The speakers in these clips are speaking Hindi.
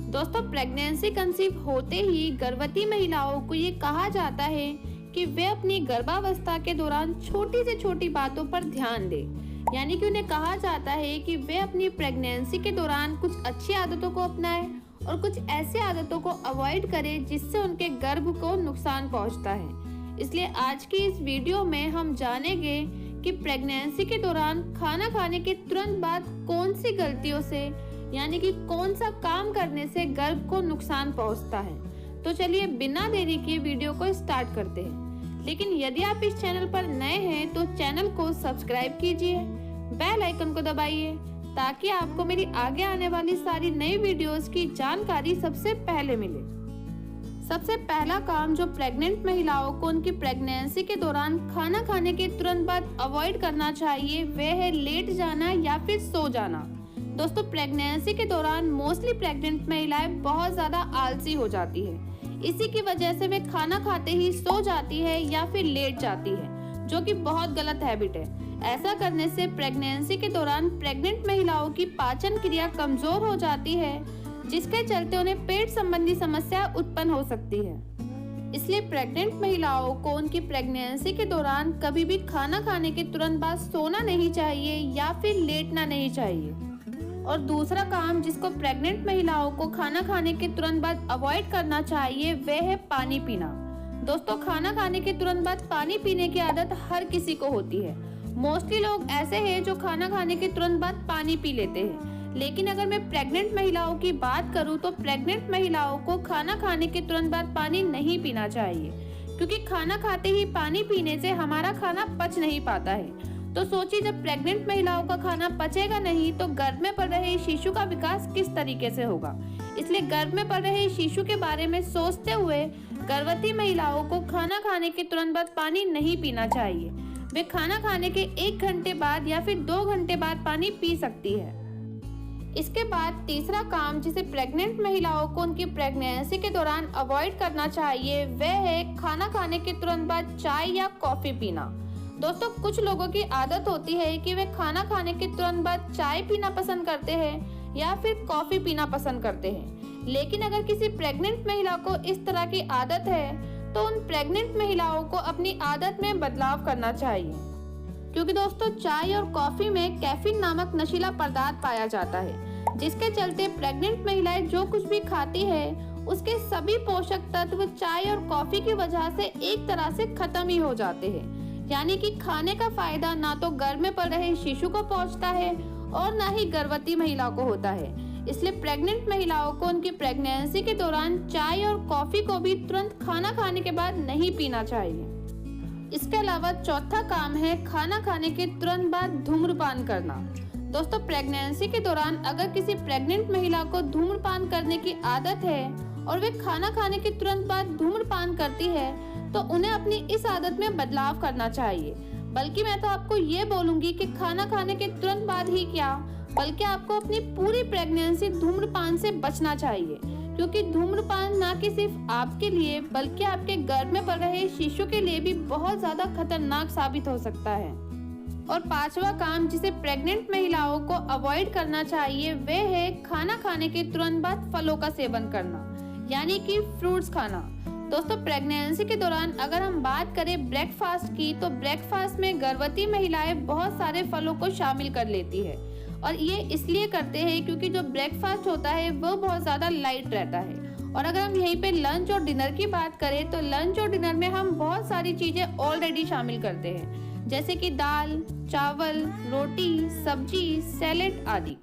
दोस्तों, प्रेगनेंसी कंसीव होते ही गर्भवती महिलाओं को ये कहा जाता है कि वे अपनी गर्भावस्था के दौरान छोटी से छोटी बातों पर ध्यान दें। यानी कि उन्हें कहा जाता है कि वे अपनी प्रेगनेंसी के दौरान कुछ अच्छी आदतों को अपनाएं और कुछ ऐसी आदतों को अवॉइड करें जिससे उनके गर्भ को नुकसान पहुंचता है। इसलिए आज की इस वीडियो में हम जानेंगे कि प्रेगनेंसी के दौरान खाना खाने के तुरंत बाद कौन सी गलतियों से यानी कि कौन सा काम करने से गर्भ को नुकसान पहुंचता है। तो चलिए बिना देरी किए वीडियो को स्टार्ट करते हैं। लेकिन यदि आप इस चैनल पर नए हैं तो चैनल को सब्सक्राइब कीजिए, बेल आइकन को दबाइए ताकि आपको मेरी आगे आने वाली सारी नई वीडियोस की जानकारी सबसे पहले मिले। सबसे पहला काम जो प्रेग्नेंट महिलाओं को उनकी प्रेगनेंसी के दौरान खाना खाने के तुरंत बाद अवॉइड करना चाहिए वह है लेट जाना या फिर सो जाना। दोस्तों, प्रेगनेंसी के दौरान मोस्टली प्रेग्नेंट महिलाएं बहुत ज्यादा आलसी हो जाती है। इसी की वजह से वे खाना खाते ही सो जाती है या फिर लेट जाती है, जो कि बहुत गलत हैबिट है। ऐसा करने से प्रेगनेंसी के दौरान प्रेग्नेंट महिलाओं की पाचन क्रिया कमजोर हो जाती है, जिसके चलते उन्हें पेट संबंधी समस्या उत्पन्न हो सकती है। इसलिए प्रेग्नेंट महिलाओं को उनकी प्रेगनेंसी के दौरान कभी भी खाना खाने के तुरंत बाद सोना नहीं चाहिए या फिर लेटना नहीं चाहिए। और दूसरा काम जिसको प्रेग्नेंट महिलाओं को खाना खाने के तुरंत बाद अवॉइड करना चाहिए वह है पानी पीना। दोस्तों, खाना खाने के तुरंत बाद पानी पीने की आदत हर किसी को होती है। मोस्टली लोग ऐसे हैं जो खाना खाने के तुरंत बाद पानी पी लेते हैं। लेकिन अगर मैं प्रेग्नेंट महिलाओं की बात करूं तो प्रेग्नेंट महिलाओं को खाना खाने के तुरंत बाद पानी नहीं पीना चाहिए, क्योंकि खाना खाते ही पानी पीने से हमारा खाना पच नहीं पाता है। तो सोचिए, जब प्रेग्नेंट महिलाओं का खाना पचेगा नहीं तो गर्भ में पल रहे शिशु का विकास किस तरीके से होगा। इसलिए गर्भ में पल रहे शिशु के बारे में सोचते हुए गर्भवती महिलाओं को खाना खाने के तुरंत बाद पानी नहीं पीना चाहिए। वे खाना खाने के 1 घंटे बाद या फिर 2 घंटे बाद पानी पी सकती है। इसके बाद तीसरा काम जिसे प्रेग्नेंट महिलाओं को उनकी प्रेगनेंसी के दौरान अवॉइड करना चाहिए वह है खाना खाने के तुरंत बाद चाय या कॉफी पीना। दोस्तों, कुछ लोगों की आदत होती है कि वे खाना खाने के तुरंत बाद चाय पीना पसंद करते हैं या फिर कॉफी पीना पसंद करते हैं। लेकिन अगर किसी प्रेग्नेंट महिला को इस तरह की आदत है तो उन प्रेग्नेंट महिलाओं को अपनी आदत में बदलाव करना चाहिए, क्योंकि दोस्तों चाय और कॉफी में कैफीन नामक नशीला पदार्थ पाया जाता है, जिसके चलते प्रेग्नेंट महिलाएं जो कुछ भी खाती है उसके सभी पोषक तत्व चाय और कॉफी की वजह से एक तरह से खत्म ही हो जाते हैं। यानी कि खाने का फायदा ना तो गर्भ में पल रहे शिशु को पहुंचता है और ना ही गर्भवती महिला को होता है। इसलिए प्रेग्नेंट महिलाओं को उनकी प्रेगनेंसी के दौरान चाय और कॉफी को भी तुरंत खाना खाने के बाद नहीं पीना चाहिए। इसके अलावा चौथा काम है खाना खाने के तुरंत बाद धूम्रपान करना। दोस्तों, प्रेगनेंसी के दौरान अगर किसी प्रेग्नेंट महिला को धूम्रपान करने की आदत है और वे खाना खाने के तुरंत बाद धूम्रपान करती है तो उन्हें अपनी इस आदत में बदलाव करना चाहिए। बल्कि मैं तो आपको ये बोलूंगी कि खाना खाने के तुरंत बाद ही क्या, बल्कि आपको अपनी पूरी प्रेगनेंसी धूम्रपान से बचना चाहिए, क्योंकि धूम्रपान ना कि सिर्फ आपके लिए बल्कि आपके गर्भ में पल रहे शिशु के लिए भी बहुत ज्यादा खतरनाक साबित हो सकता है। और पांचवा काम जिसे प्रेग्नेंट महिलाओं को अवॉइड करना चाहिए वह है खाना खाने के तुरंत बाद फलों का सेवन करना, यानी कि फ्रूट्स खाना। दोस्तों, प्रेगनेंसी के दौरान अगर हम बात करें ब्रेकफास्ट की तो ब्रेकफास्ट में गर्भवती महिलाएं बहुत सारे फलों को शामिल कर लेती है, और ये इसलिए करते हैं क्योंकि जो ब्रेकफास्ट होता है वो बहुत ज्यादा लाइट रहता है। और अगर हम यहीं पे लंच और डिनर की बात करें तो लंच और डिनर में हम बहुत सारी चीजें ऑलरेडी शामिल करते हैं, जैसे कि दाल, चावल, रोटी, सब्जी, सैलेड आदि।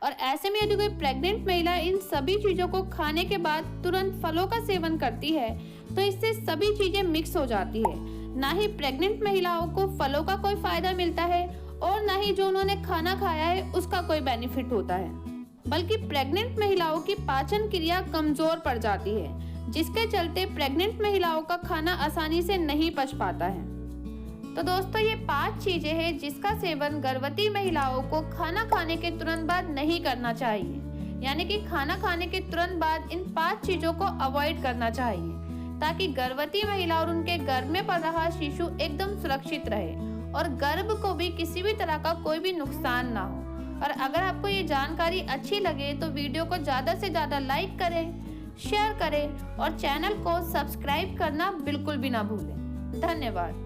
और ऐसे में यदि कोई प्रेग्नेंट महिला इन सभी चीजों को खाने के बाद तुरंत फलों का सेवन करती है तो इससे सभी चीजें मिक्स हो जाती है। ना ही प्रेग्नेंट महिलाओं को फलों का कोई फायदा मिलता है और ना ही जो उन्होंने खाना खाया है उसका कोई बेनिफिट होता है, बल्कि प्रेग्नेंट महिलाओं की पाचन क्रिया कमजोर पड़ जाती है, जिसके चलते प्रेग्नेंट महिलाओं का खाना आसानी से नहीं पच पाता है। तो दोस्तों, ये 5 चीजें हैं जिसका सेवन गर्भवती महिलाओं को खाना खाने के तुरंत बाद नहीं करना चाहिए। यानी कि खाना खाने के तुरंत बाद इन 5 चीजों को अवॉइड करना चाहिए, ताकि गर्भवती महिला और उनके गर्भ में पल रहा शिशु एकदम सुरक्षित रहे और गर्भ को भी किसी भी तरह का कोई भी नुकसान ना हो। और अगर आपको ये जानकारी अच्छी लगे तो वीडियो को ज़्यादा से ज़्यादा लाइक करें, शेयर करें और चैनल को सब्सक्राइब करना बिल्कुल भी ना भूलें। धन्यवाद।